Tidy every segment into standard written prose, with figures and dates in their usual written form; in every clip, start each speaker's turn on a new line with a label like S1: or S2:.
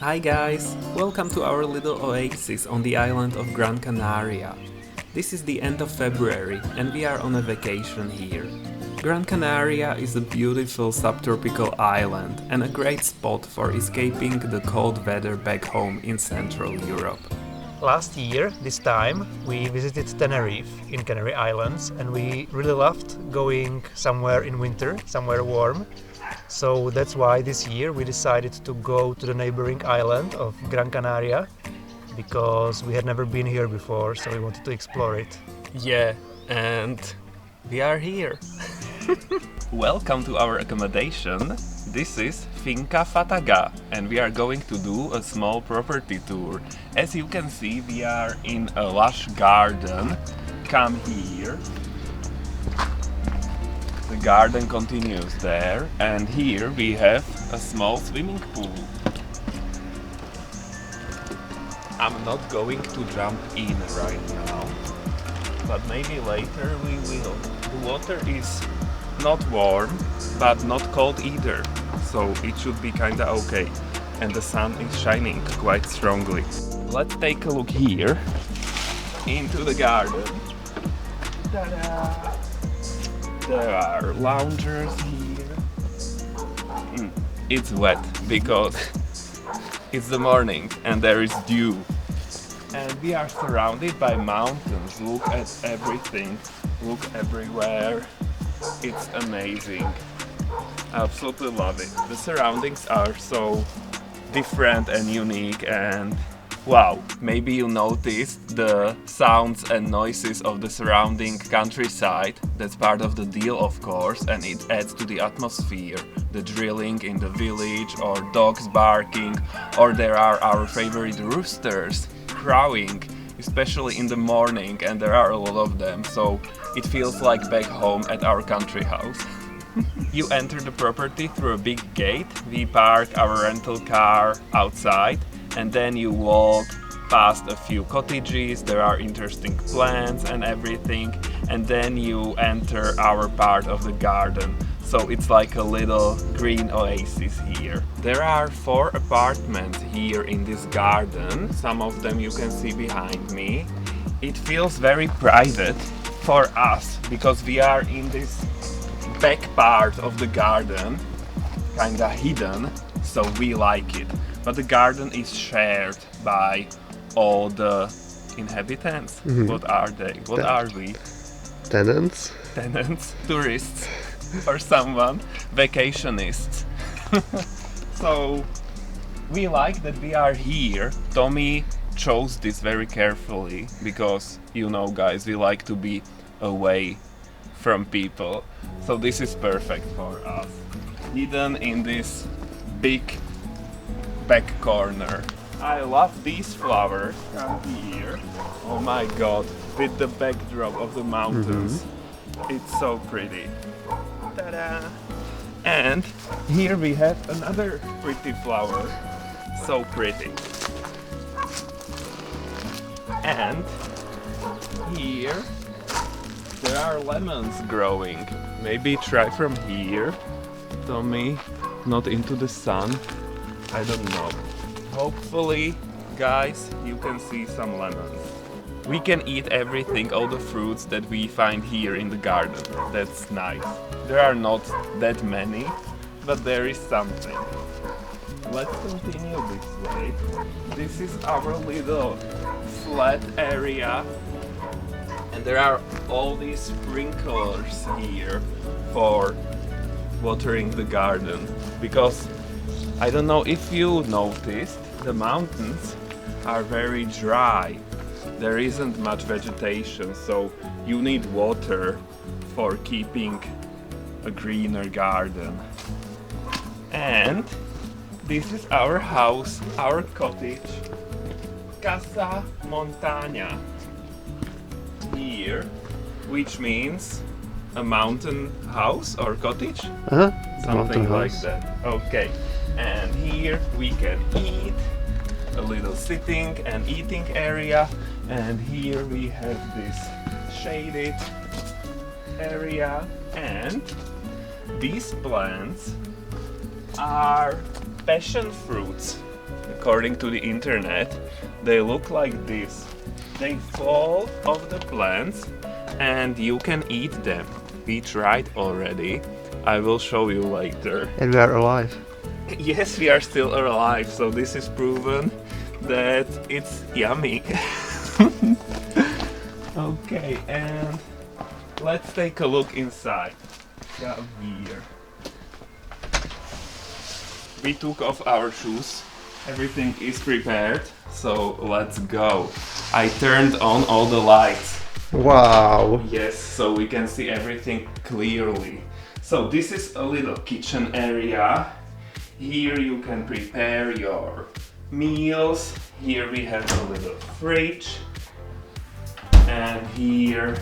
S1: Hi guys! Welcome to our little oasis on the island of Gran Canaria. This is the end of February and we are on a vacation here. Gran Canaria is a beautiful subtropical island and a great spot for escaping the cold weather back home in Central Europe.
S2: Last year, this time, we visited Tenerife in Canary Islands and we really loved going somewhere in winter, somewhere warm. So that's why this year we decided to go to the neighboring island of Gran Canaria because we had never been here before, so we wanted to explore it.
S1: Yeah, and we are here. Welcome to our accommodation. This is Finca Fataga and we are going to do a small property tour. As you can see, we are in a lush garden. Come here. The garden continues there, and here we have a small swimming pool. I'm not going to jump in right now, but maybe later we will. The water is not warm, but not cold either, so it should be kinda okay. And the sun is shining quite strongly. Let's take a look here into the garden. Ta-da! There are loungers here. It's wet because it's the morning and there is dew. And we are surrounded by mountains. Look at everything. Look everywhere. It's amazing. I absolutely love it. The surroundings are so different and unique and wow, maybe you noticed the sounds and noises of the surrounding countryside. That's part of the deal, of course, and it adds to the atmosphere. The drilling in the village, or dogs barking, or there are our favorite roosters crowing, especially in the morning, and there are a lot of them, so it feels like back home at our country house. You enter the property through a big gate. We park our rental car outside. And then you walk past a few cottages, there are interesting plants and everything, and then you enter our part of the garden. So it's like a little green oasis here. There are 4 apartments here in this garden, some of them you can see behind me. It feels very private for us because we are in this back part of the garden, kinda hidden, so we like it. But the garden is shared by all the inhabitants. What are they? What are we?
S3: Tenants?
S1: Tenants, tourists, or someone, vacationists. So we like that we are here. Tommy chose this very carefully because, you know guys, we like to be away from people. So this is perfect for us. Hidden in this big back corner. I love these flowers from here. Oh my god, with the backdrop of the mountains. It's so pretty. Ta-da! And here we have another pretty flower. So pretty. And here there are lemons growing. Maybe try from here. Tommy, not into the sun. I don't know. Hopefully, guys, you can see some lemons. We can eat everything, all the fruits that we find here in the garden. That's nice. There are not that many, but there is something. Let's continue this way. This is our little flat area. And there are all these sprinklers here for watering the garden. Because I don't know if you noticed, the mountains are very dry. There isn't much vegetation, so you need water for keeping a greener garden. And this is our house, our cottage, Casa Montagna. Here, which means a mountain house or cottage? Something like that. Okay. And here we can eat, a little sitting and eating area, and here we have this shaded area, and these plants are passion fruits. according to the internet, they look like this. They fall off the plants and you can eat them. We tried already. I will show you later.
S2: And we are alive.
S1: Yes, we are still alive, so this is proven that it's yummy. Okay, and let's take a look inside. Down here. We took off our shoes. Everything is prepared, so let's go. I turned on all the lights.
S2: Wow.
S1: Yes, so we can see everything clearly. So this is a little kitchen area. Here you can prepare your meals. Here we have a little fridge. And here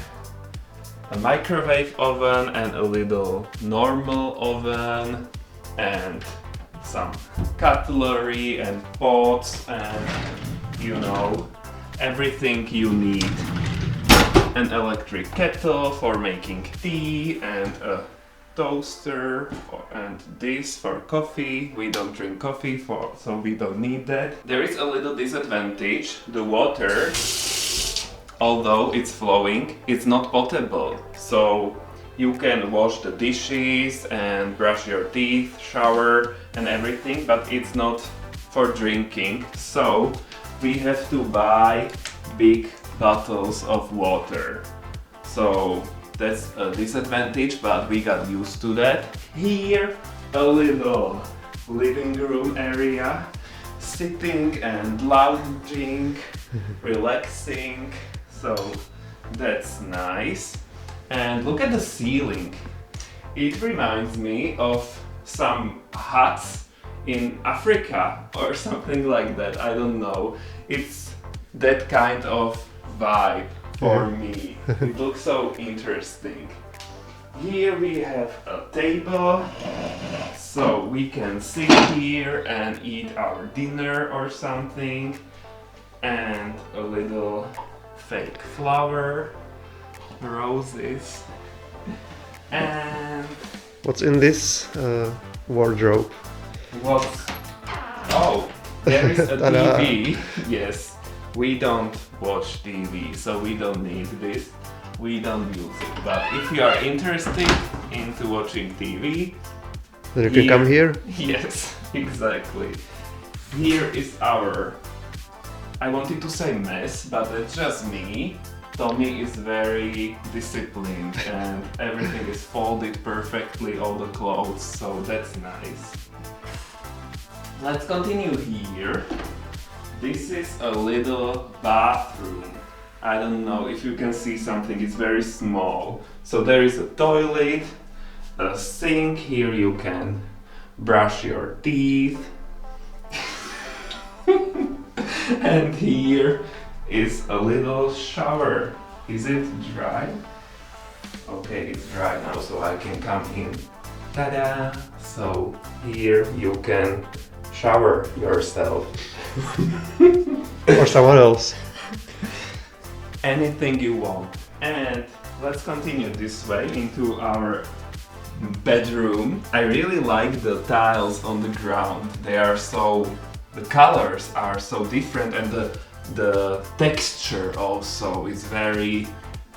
S1: a microwave oven and a little normal oven and some cutlery and pots and you know everything you need. An electric kettle for making tea and a toaster and this for coffee. We don't drink coffee so we don't need that. There is a little disadvantage. The water, although it's flowing, it's not potable. So you can wash the dishes and brush your teeth, shower and everything, but it's not for drinking. So we have to buy big bottles of water. So that's a disadvantage, but we got used to that. Here, a little living room area, sitting and lounging, relaxing. So that's nice. And look at the ceiling. It reminds me of some huts in Africa or something like that. I don't know. It's that kind of vibe for me. It looks so interesting. Here we have a table, so we can sit here and eat our dinner or something. And a little fake flower, roses. And
S2: What's in this wardrobe?
S1: what's... Oh, there is a
S2: Ta-da.
S1: TV. Yes. We don't watch TV, so we don't need this. We don't use it. But if you are interested into watching TV,
S2: Then you can come here.
S1: Yes, exactly. Here is our, I wanted to say mess, but it's just me. Tommy is very disciplined and everything is folded perfectly, all the clothes, so that's nice. Let's continue here. This is a little bathroom. I don't know if you can see something, it's very small. So there is a toilet, a sink, here you can brush your teeth. And here is a little shower. Is it dry? Okay, it's dry now, so I can come in. Ta-da! So here you can shower yourself.
S2: Or someone else.
S1: Anything you want. And let's continue this way into our bedroom. I really like the tiles on the ground. They are so, the colors are so different and the texture also is very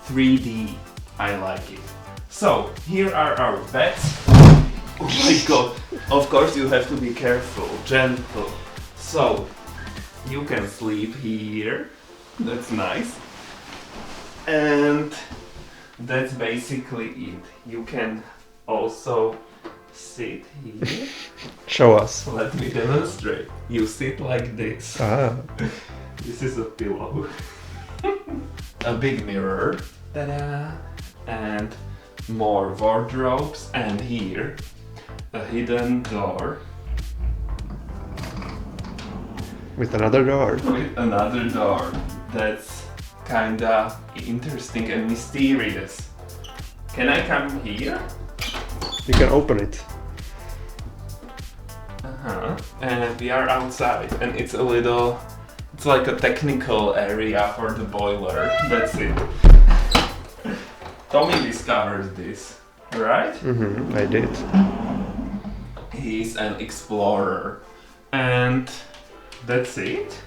S1: 3D. I like it. So here are our beds. Oh my god! Of course you have to be careful, gentle. So you can sleep here. That's nice. And that's basically it. You can also sit here.
S2: Show us.
S1: Let me demonstrate. You sit like this.
S2: Ah.
S1: This is a pillow. A big mirror. Ta-da! And more wardrobes. And here, a hidden door.
S2: With another door.
S1: With another door. That's kinda interesting and mysterious. Can I come here?
S2: You can open it.
S1: And we are outside, and it's a little, it's like a technical area for the boiler. That's it. Tommy discovered this, right?
S2: I did.
S1: He's an explorer. And That's it?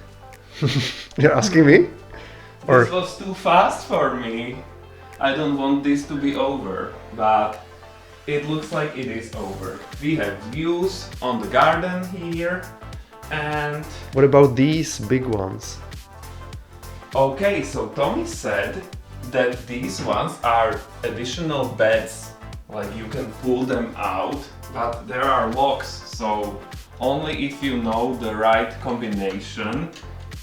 S3: You're asking me? Or
S1: This was too fast for me. I don't want this to be over, but it looks like it is over. We have views on the garden here, and
S3: what about these big ones?
S1: okay, so Tommy said that these ones are additional beds, like you can pull them out, but there are locks, so only if you know the right combination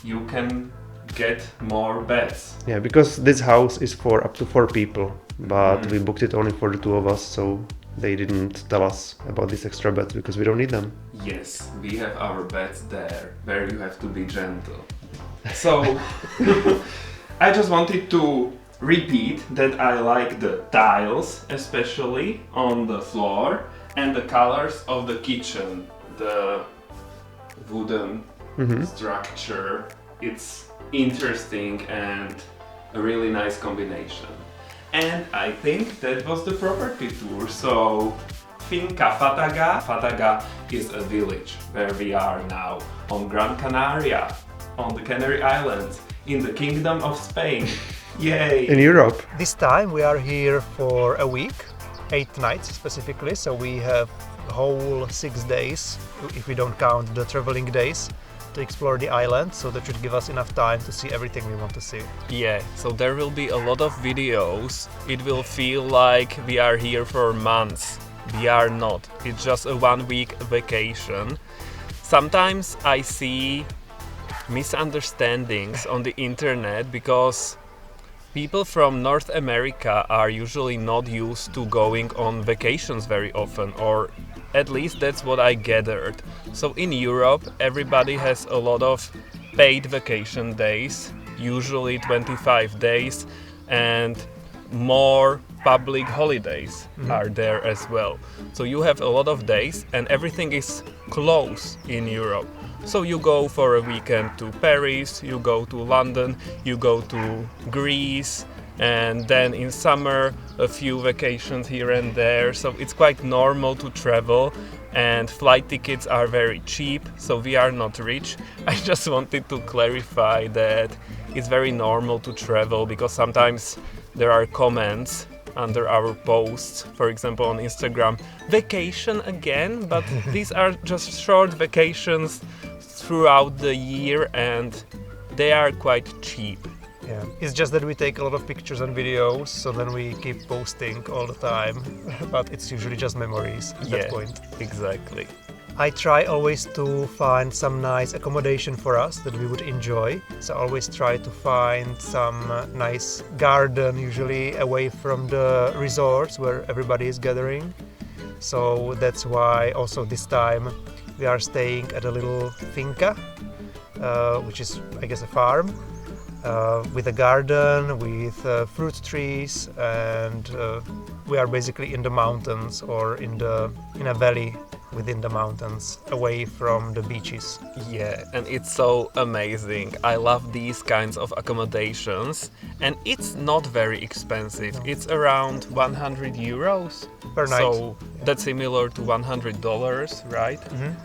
S1: you can get more beds.
S3: Yeah, because this house is for up to 4 people, but we booked it only for the 2 of us, so they didn't tell us about these extra beds because we don't need them.
S1: Yes, we have our beds there, where you have to be gentle. So, I just wanted to repeat that I like the tiles, especially on the floor, and the colors of the kitchen, the wooden structure. It's interesting and a really nice combination. And I think that was the property tour. So Finca Fataga. Fataga is a village where we are now on Gran Canaria, on the Canary Islands, in the Kingdom of Spain. Yay!
S3: In Europe.
S2: This time we are here for a week, 8 nights specifically, so we have the whole 6 days, if we don't count the traveling days, to explore the island, so that should give us enough time to see everything we want to see.
S1: Yeah, so there will be a lot of videos. It will feel like we are here for months. We are not. It's just a 1 week vacation. Sometimes I see misunderstandings on the internet because people from North America are usually not used to going on vacations very often, or at least that's what I gathered. So in Europe, everybody has a lot of paid vacation days, usually 25 days, and more public holidays are there as well. So you have a lot of days and everything is close in Europe. So you go for a weekend to Paris, you go to London, you go to Greece, and then in summer a few vacations here and there. So it's quite normal to travel, and flight tickets are very cheap, so we are not rich. I just wanted to clarify that it's very normal to travel, because sometimes there are comments under our posts, for example on Instagram, vacation again, but these are just short vacations throughout the year and they are quite cheap.
S2: Yeah, it's just that we take a lot of pictures and videos, so then we keep posting all the time, but it's usually just memories at that point.
S1: Exactly.
S2: I try always to find some nice accommodation for us that we would enjoy. So I always try to find some nice garden, usually away from the resorts where everybody is gathering. So that's why also this time we are staying at a little finca, which is, I guess, a farm, with a garden, with fruit trees, and we are basically in the mountains or in a valley within the mountains, away from the beaches.
S1: Yeah, and it's so amazing. I love these kinds of accommodations, and it's not very expensive.
S2: No.
S1: It's around 100 euros
S2: Per night.
S1: So that's similar to $100, right?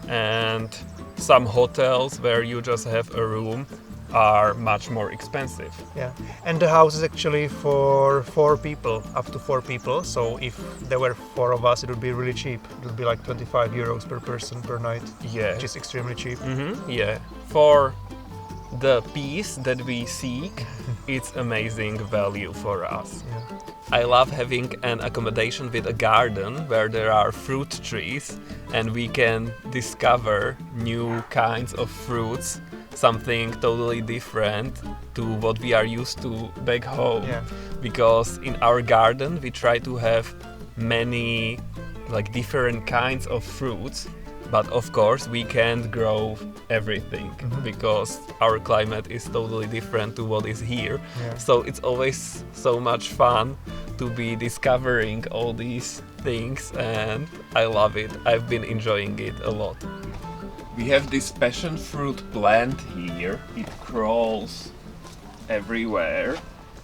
S1: And some hotels where you just have a room are much more expensive.
S2: Yeah, and the house is actually for 4 people, up to 4 people. So if there were 4 of us, it would be really cheap. It would be like 25 euros per person per night,
S1: Yeah.
S2: which is extremely cheap.
S1: Yeah. For the peace that we seek, it's amazing value for us.
S2: Yeah.
S1: I love having an accommodation with a garden where there are fruit trees and we can discover new kinds of fruits, something totally different to what we are used to back home.
S2: Yeah.
S1: Because in our garden we try to have many different kinds of fruits, but of course we can't grow everything because our climate is totally different to what is here.
S2: Yeah.
S1: So it's always so much fun to be discovering all these things, and I love it. I've been enjoying it a lot. We have this passion fruit plant here. It crawls everywhere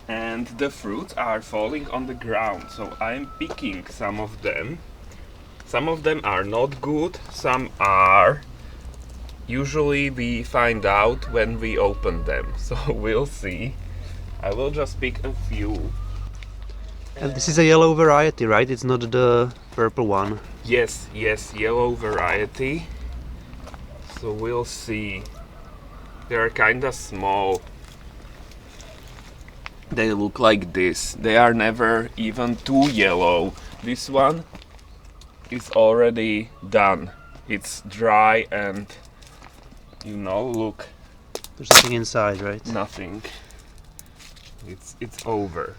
S1: and the fruits are falling on the ground, so I'm picking some of them. Some of them are not good, some are Usually we find out when we open them, so we'll see. I will just pick a few.
S3: And this is a yellow variety, right? It's not the purple one.
S1: Yes, yellow variety. So we'll see. They are kinda small. They look like this. They are never even too yellow. This one is already done. It's dry and, you know, look,
S3: There's nothing inside, right?
S1: nothing. It's over.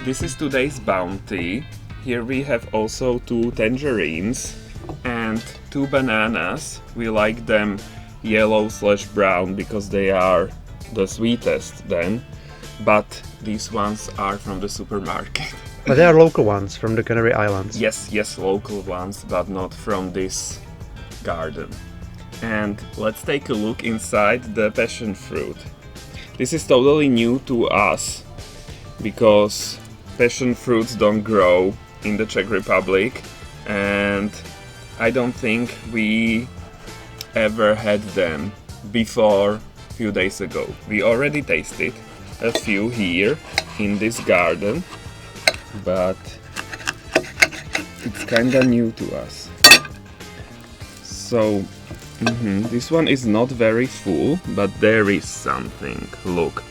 S1: This is today's bounty. Here we have also 2 tangerines and 2 bananas. We like them yellow/brown because they are the sweetest then, but these ones are from the supermarket.
S3: But they are local ones from the Canary Islands.
S1: Yes, local ones, but not from this garden. And let's take a look inside the passion fruit. This is totally new to us because passion fruits don't grow in the Czech Republic, and I don't think we ever had them before a few days ago. We already tasted a few here in this garden, but it's kinda new to us. So this one is not very full, but there is something. Look.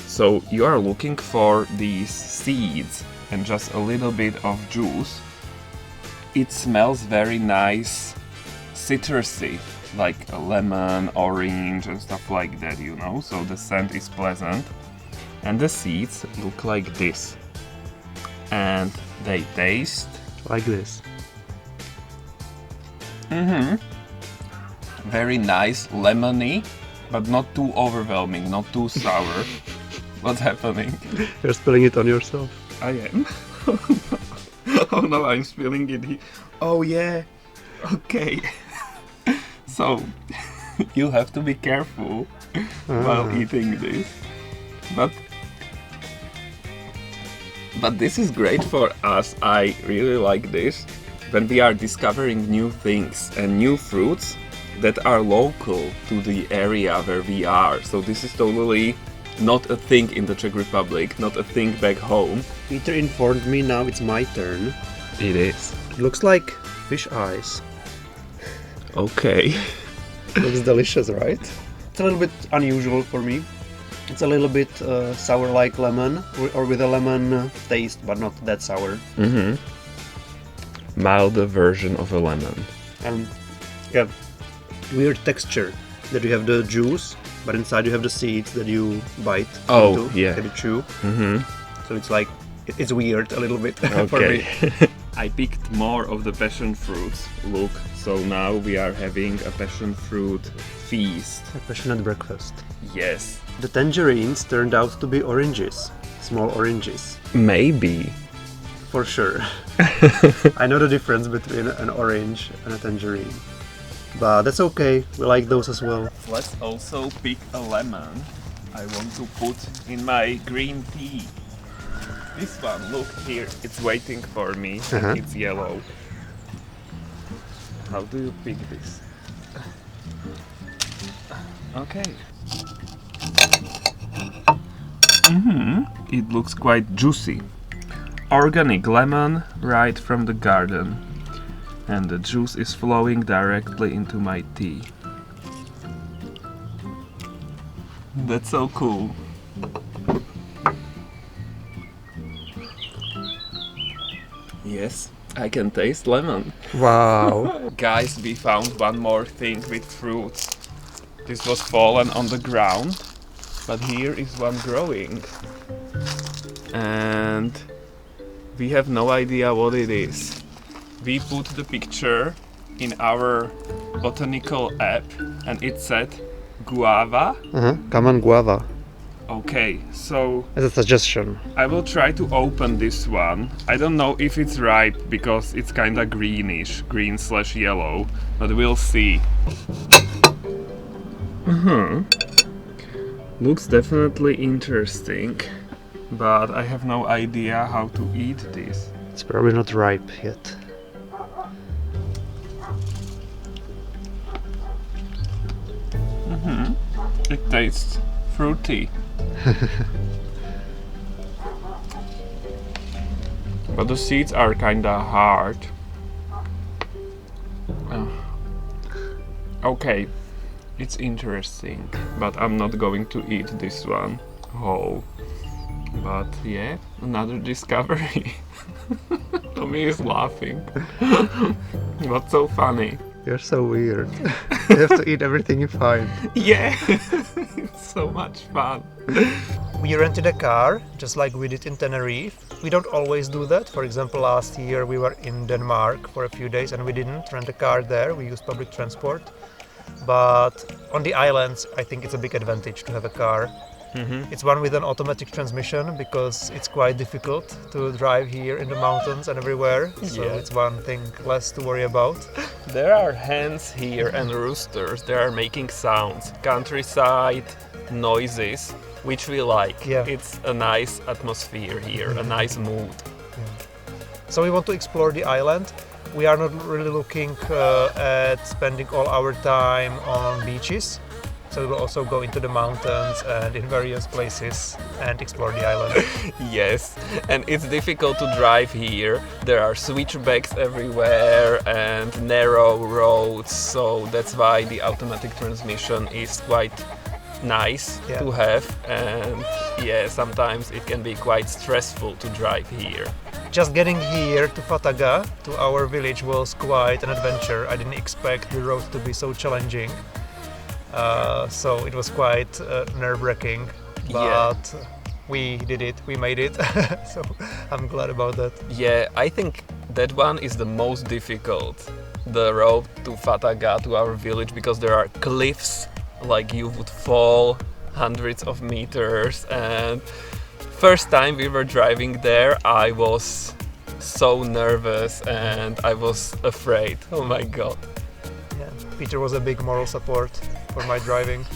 S1: So you are looking for these seeds and just a little bit of juice. It smells very nice, citrusy, like a lemon, orange and stuff like that, you know, so the scent is pleasant. And the seeds look like this. And they taste
S3: Like this.
S1: very nice, lemony, but not too overwhelming, not too sour. What's happening?
S3: You're spilling it on yourself.
S1: I am. Oh no, I'm spilling it here. Oh yeah. Okay. So you have to be careful while eating this. But this is great for us. I really like this. When we are discovering new things and new fruits that are local to the area where we are. So this is totally not a thing in the Czech Republic, not a thing back home.
S3: Peter informed me now it's my turn.
S1: It is.
S3: It looks like fish eyes.
S1: Okay.
S3: Looks delicious, right? It's a little bit unusual for me. It's a little bit sour like lemon, or with a lemon taste, but not that sour.
S1: Milder version of a lemon.
S3: And yeah, weird texture that you have the juice, but inside you have the seeds that you bite into,
S1: yeah.
S3: that you chew. So it's like, it's weird a little bit for
S1: Okay.
S3: me.
S1: I picked more of the passion fruits. Look, so now we are having a passion fruit feast.
S3: A passionate breakfast.
S1: Yes.
S3: The tangerines turned out to be oranges, small oranges,
S1: Maybe.
S3: for sure. I know the difference between an orange and a tangerine, but that's okay, we like those as well.
S1: Let's also pick a lemon. I want to put in my green tea. This one, look here, it's waiting for me. It's yellow. How do you pick this? Okay. It looks quite juicy. Organic lemon right from the garden. And the juice is flowing directly into my tea. That's so cool. Yes, I can taste lemon.
S3: Wow.
S1: Guys, we found one more thing with fruits. This was fallen on the ground, but here is one growing. And we have no idea what it is. We put the picture in our botanical app and it said guava.
S3: Common guava,
S1: Okay, so
S3: as a suggestion.
S1: I will try to open this one. I don't know if it's ripe because it's kinda greenish, green/yellow, but we'll see. Looks definitely interesting, but I have no idea how to eat this.
S3: It's probably not ripe yet.
S1: It tastes fruity. But the seeds are kinda hard. Okay, it's interesting, but I'm not going to eat this one whole. But yeah, another discovery. Tommy is laughing. What's so funny?
S3: You're so weird. You have to eat everything you find.
S1: Yeah, it's so much fun.
S2: We rented a car, just like we did in Tenerife. We don't always do that. For example, last year we were in Denmark for a few days and we didn't rent a car there. We used public transport. But on the islands, I think it's a big advantage to have a car. It's one with an automatic transmission because it's quite difficult to drive here in the mountains and everywhere. So
S1: Yeah.
S2: it's one thing less to worry about.
S1: There are hens here and roosters. They are making sounds, countryside noises, which we like.
S2: Yeah.
S1: It's a nice atmosphere here, a nice mood.
S2: So we want to explore the island. We are not really looking at spending all our time on beaches. So we'll also go into the mountains and in various places and explore the island.
S1: Yes, and it's difficult to drive here. There are switchbacks everywhere and narrow roads, so that's why the automatic transmission is quite nice to have. And yeah, sometimes it can be quite stressful to drive here.
S2: Just getting here to Fataga, to our village, was quite an adventure. I didn't expect the road to be so challenging. So it was quite nerve-wracking, but we did it, we made it, so I'm glad about that.
S1: Yeah, I think that one is the most difficult, the road to Fataga, to our village, because there are cliffs, like you would fall hundreds of meters, and first time we were driving there, I was so nervous and I was afraid. Oh my god.
S2: Yeah, Peter was a big moral support for my driving,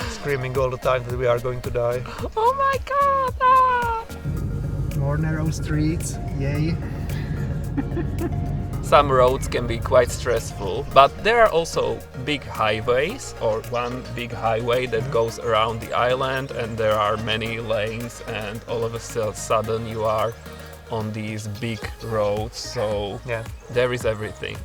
S2: screaming all the time that we are going to die.
S1: Oh my god! Ah!
S3: More narrow streets, yay.
S1: Some roads can be quite stressful, but there are also big highways, or one big highway that goes around the island, and there are many lanes, and all of a sudden you are on these big roads, so
S2: Yeah.
S1: there is everything.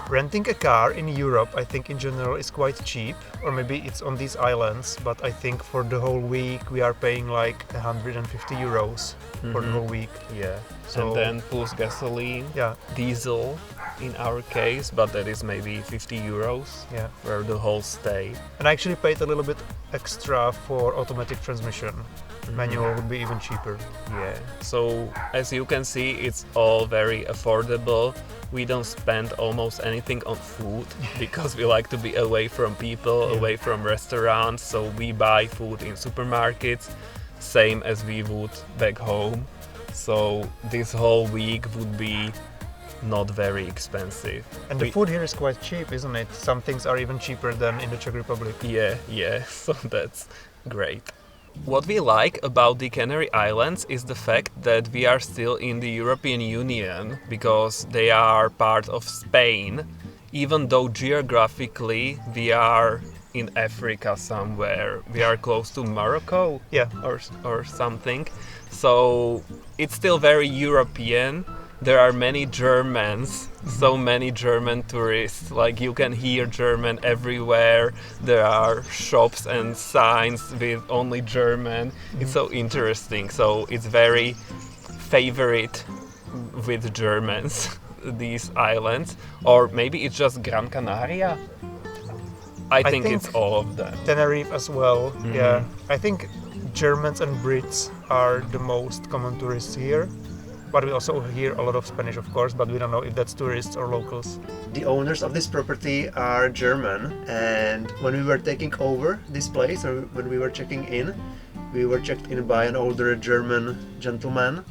S2: Renting a car in Europe, I think in general, is quite cheap, or maybe it's on these islands, but I think for the whole week we are paying like 150 euros for the whole week.
S1: Yeah,
S2: So-
S1: and then plus gasoline,
S2: Yeah,
S1: diesel in our case, but that is maybe 50 euros
S2: yeah.
S1: for the whole stay.
S2: And I actually paid a little bit extra for automatic transmission. Manual would be even cheaper.
S1: Yeah, so as you can see, it's all very affordable. We don't spend almost anything on food because we like to be away from people, away from restaurants, so we buy food in supermarkets, same as we would back home. So this whole week would be not very expensive.
S2: And the food here is quite cheap, isn't it? Some things are even cheaper than in the Czech Republic.
S1: Yeah, so that's great. What we like about the Canary Islands is the fact that we are still in the European Union because they are part of Spain, even though geographically we are in Africa somewhere. We are close to Morocco,
S2: Yeah.
S1: or something. So it's still very European. There are many Germans, so many German tourists, like you can hear German everywhere. There are shops and signs with only German. It's so interesting. So it's very favorite with Germans, these islands. Or maybe it's just Gran Canaria. I think it's all of them.
S2: Tenerife as well. Yeah. I think Germans and Brits are the most common tourists here. But we also hear a lot of Spanish, of course, but we don't know if that's tourists or locals.
S3: The owners of this property are German, and when we were taking over this place, or when we were checking in, we were checked in by an older German gentleman,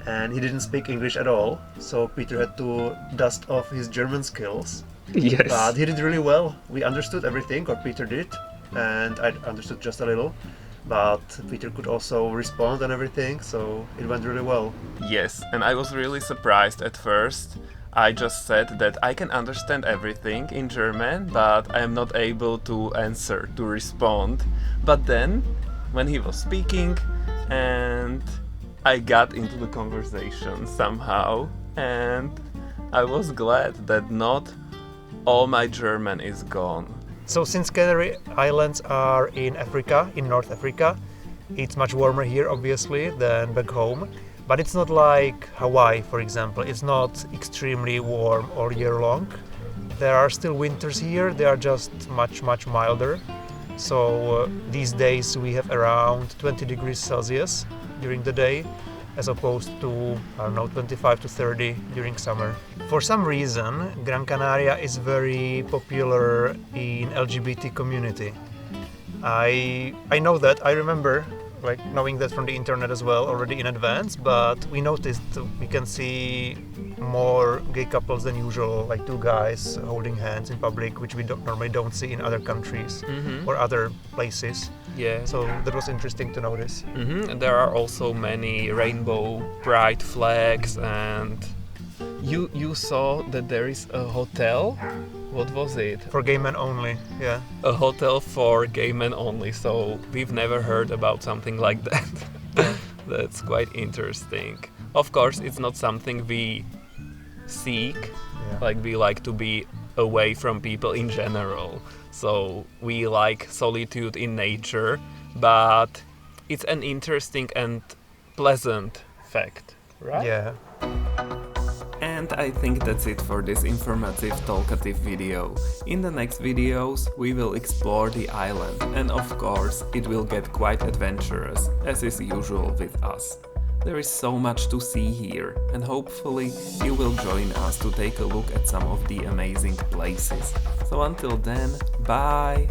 S3: and he didn't speak English at all, so Peter had to dust off his German skills.
S1: Yes.
S3: But he did really well. We understood everything, or Peter did, and I understood just a little. But Peter could also respond and everything, so it went really well.
S1: Yes, and I was really surprised at first. I just said that I can understand everything in German, but I am not able to answer, to respond. But then, when he was speaking, and I got into the conversation somehow, and I was glad that not all my German is gone.
S2: So since Canary Islands are in Africa, in North Africa, it's much warmer here obviously than back home. But it's not like Hawaii, for example. It's not extremely warm all year long. There are still winters here, they are just much milder. So these days we have around 20 degrees Celsius during the day, as opposed to, I don't know, 25 to 30 during summer. For some reason, Gran Canaria is very popular in LGBT community. I know that, I remember like knowing that from the internet as well already in advance, but we noticed we can see more gay couples than usual, like two guys holding hands in public, which we normally don't see in other countries or other places.
S1: Yeah.
S2: So that was interesting to notice.
S1: And there are also many rainbow pride flags, and you saw that there is a hotel. What was it?
S2: For gay men only, yeah.
S1: A hotel for gay men only, so we've never heard about something like that. That's quite interesting. Of course, it's not something we seek, like we like to be away from people in general. So we like solitude in nature, but it's an interesting and pleasant fact, right?
S2: Yeah.
S1: And I think that's it for this informative, talkative video. In the next videos we will explore the island, and of course it will get quite adventurous, as is usual with us. There is so much to see here, and hopefully you will join us to take a look at some of the amazing places. So until then, bye!